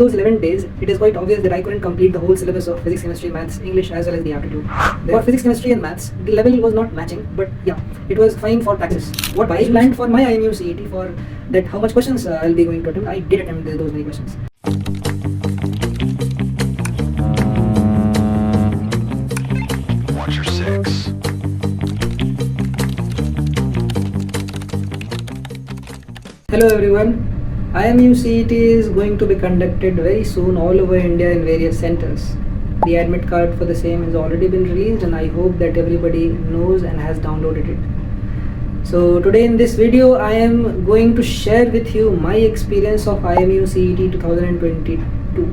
Those 11 days, it is quite obvious that I couldn't complete the whole syllabus of physics, chemistry, maths, English, as well as the aptitude. For physics, chemistry, and maths, the level was not matching, but yeah, it was fine for practice. What I planned for my IMU CET for that, how much questions I'll be going to attempt, I did attempt those many questions. Watch your six. Hello everyone. IMU CET is going to be conducted very soon all over India in various centers. The admit card for the same has already been released and I hope that everybody knows and has downloaded it. So today in this video I am going to share with you my experience of IMU CET 2022.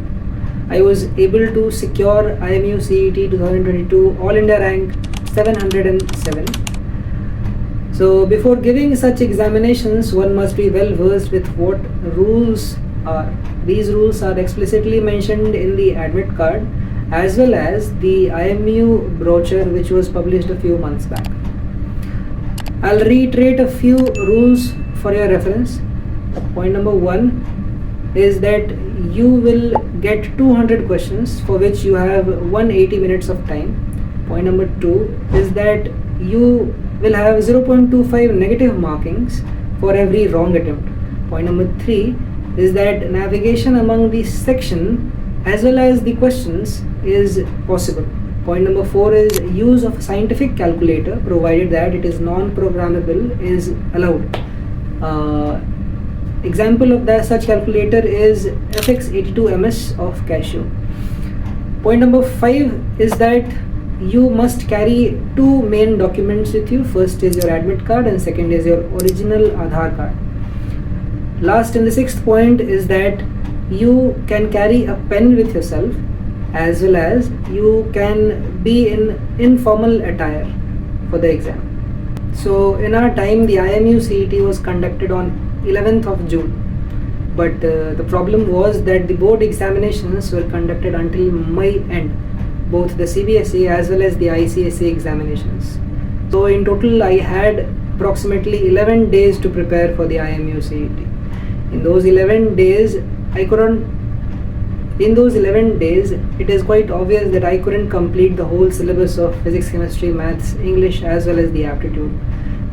I was able to secure IMU CET 2022 All India rank 707. So before giving such examinations, one must be well versed with what rules are. These rules are explicitly mentioned in the admit card as well as the IMU brochure which was published a few months back. I'll reiterate a few rules for your reference. Point number 1 is that you will get 200 questions for which you have 180 minutes of time. Point number 2 is that you will have 0.25 negative markings for every wrong attempt. Point number 3 is that navigation among the section as well as the questions is possible. Point number 4 is use of scientific calculator provided that it is non-programmable is allowed. Example of that such calculator is FX82MS of Casio. Point number 5 is that you must carry two main documents with you. First is your admit card and second is your original Aadhaar card. Last in the 6th point is that you can carry a pen with yourself as well as you can be in informal attire for the exam. So in our time the IMU CET was conducted on 11th of June, but the problem was that the board examinations were conducted until May end, both the CBSE as well as the ICSE examinations. So in total I had approximately 11 days to prepare for the IMU CET. In those 11 days it is quite obvious that I couldn't complete the whole syllabus of physics, chemistry, maths, English as well as the aptitude.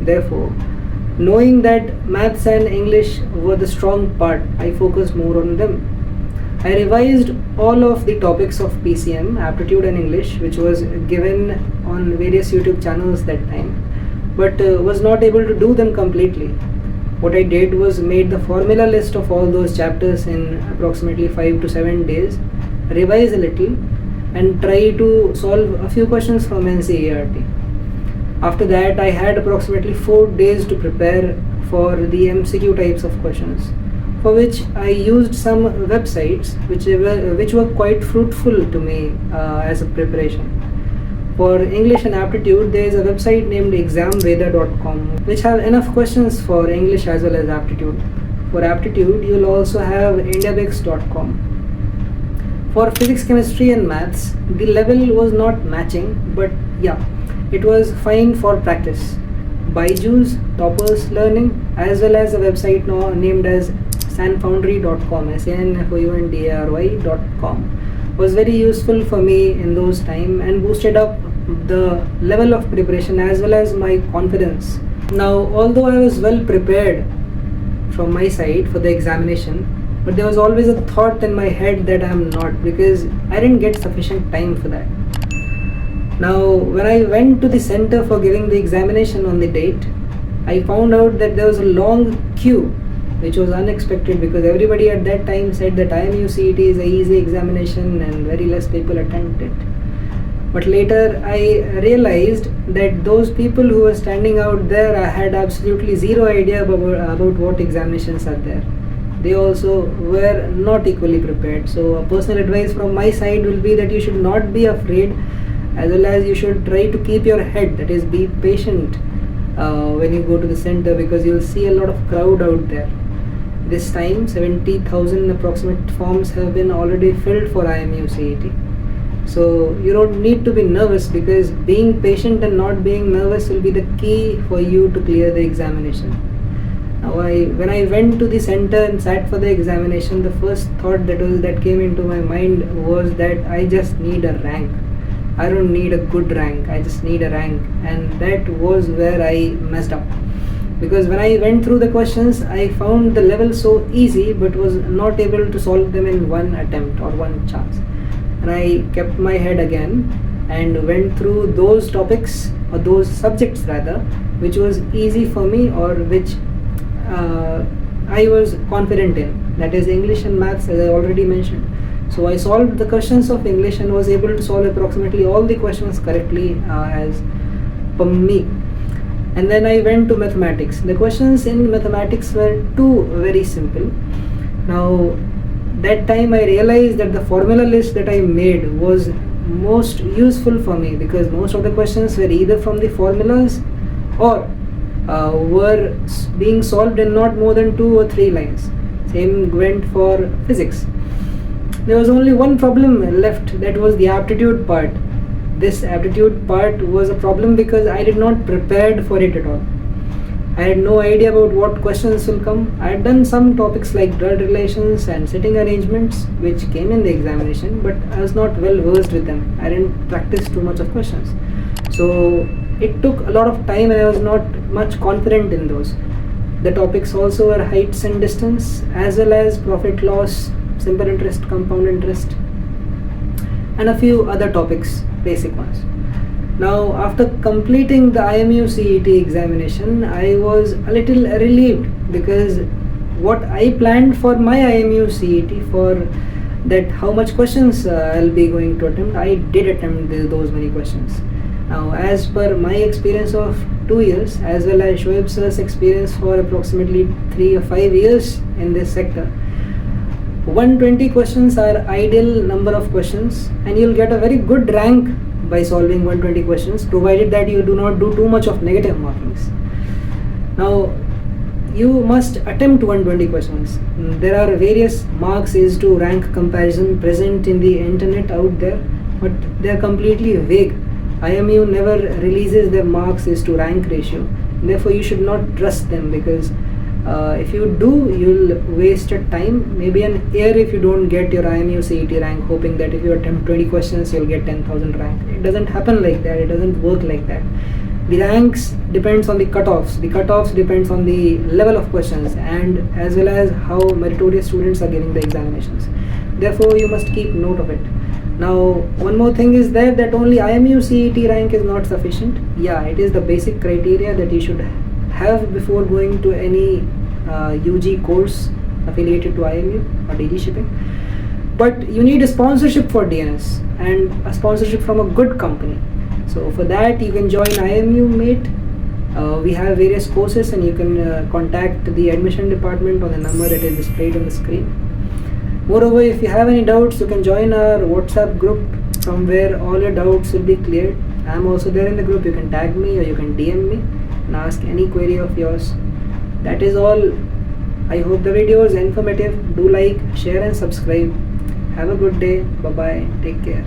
Therefore, knowing that maths and English were the strong part, I focused more on them. I revised all of the topics of PCM, aptitude and English, which was given on various YouTube channels that time, but was not able to do them completely. What I did was made the formula list of all those chapters in approximately 5 to 7 days, revise a little and try to solve a few questions from NCERT. After that I had approximately 4 days to prepare for the MCQ types of questions, for which I used some websites which were quite fruitful to me as a preparation. For English and aptitude, there is a website named examveda.com which have enough questions for English as well as aptitude. For aptitude, you will also have indiabix.com. For physics, chemistry and maths, the level was not matching, but yeah, it was fine for practice. Byju's, Toppers Learning, as well as a website now named as sanfoundry.com, sanfoundry.com was very useful for me in those time and boosted up the level of preparation as well as my confidence. Now, although I was well prepared from my side for the examination, but there was always a thought in my head that I am not, because I didn't get sufficient time for that. Now, when I went to the center for giving the examination on the date, I found out that there was a long queue, which was unexpected because everybody at that time said that IMU CET is an easy examination and very less people attempt it. But later I realized that those people who were standing out there, I had absolutely zero idea about what examinations are there. They also were not equally prepared. So a personal advice from my side will be that you should not be afraid, as well as you should try to keep your head, that is be patient when you go to the center, because you'll see a lot of crowd out there. This time 70,000 approximate forms have been already filled for IMU CET. So you don't need to be nervous, because being patient and not being nervous will be the key for you to clear the examination. Now when I went to the center and sat for the examination, the first thought that came into my mind was that I just need a rank. I don't need a good rank, I just need a rank. And that was where I messed up, because when I went through the questions, I found the level so easy but was not able to solve them in one attempt or one chance. And I kept my head again and went through those topics, or those subjects rather, which was easy for me, or which I was confident in, that is English and maths, as I already mentioned. So I solved the questions of English and was able to solve approximately all the questions correctly as per me. And then I went to mathematics. The questions in mathematics were too very simple. Now that time I realized that the formula list that I made was most useful for me, because most of the questions were either from the formulas or were being solved in not more than 2 or 3 lines. Same went for physics. There was only one problem left, that was the aptitude part. This aptitude part was a problem because I did not prepared for it at all. I had no idea about what questions will come. I had done some topics like blood relations and sitting arrangements, which came in the examination, but I was not well versed with them. I didn't practice too much of questions. So it took a lot of time and I was not much confident in those. The topics also were heights and distance, as well as profit loss, simple interest, compound interest, and a few other topics, basic ones. Now after completing the IMU CET examination, I was a little relieved, because what I planned for my IMU CET, for that how much questions I'll be going to attempt, I did attempt those many questions. Now as per my experience of 2 years, as well as Shoaib sir's experience for approximately 3 or 5 years in this sector, 120 questions are ideal number of questions, and you'll get a very good rank by solving 120 questions, provided that you do not do too much of negative markings. Now you must attempt 120 questions. There are various marks is to rank comparison present in the internet out there, but they are completely vague. IMU never releases their marks is to rank ratio, therefore you should not trust them, because if you do, you'll waste your time, maybe an year, if you don't get your IMU CET rank, hoping that if you attempt 20 questions you'll get 10,000 rank. It doesn't happen like that, it doesn't work like that. The ranks depends on the cutoffs depends on the level of questions, and as well as how meritorious students are giving the examinations. Therefore you must keep note of it. Now one more thing is that only IMU CET rank is not sufficient. Yeah, it is the basic criteria that you should have before going to any UG course affiliated to IMU or DG shipping. But you need a sponsorship for DNS, and a sponsorship from a good company. So for that you can join IMUmate. We have various courses, and you can contact the admission department on the number that is displayed on the screen. Moreover, if you have any doubts, you can join our WhatsApp group, from where all your doubts will be cleared. I am also there in the group. You can tag me or you can DM me and ask any query of yours. That is all. I hope the video is informative. Do like, share and subscribe. Have a good day. Bye bye. Take care.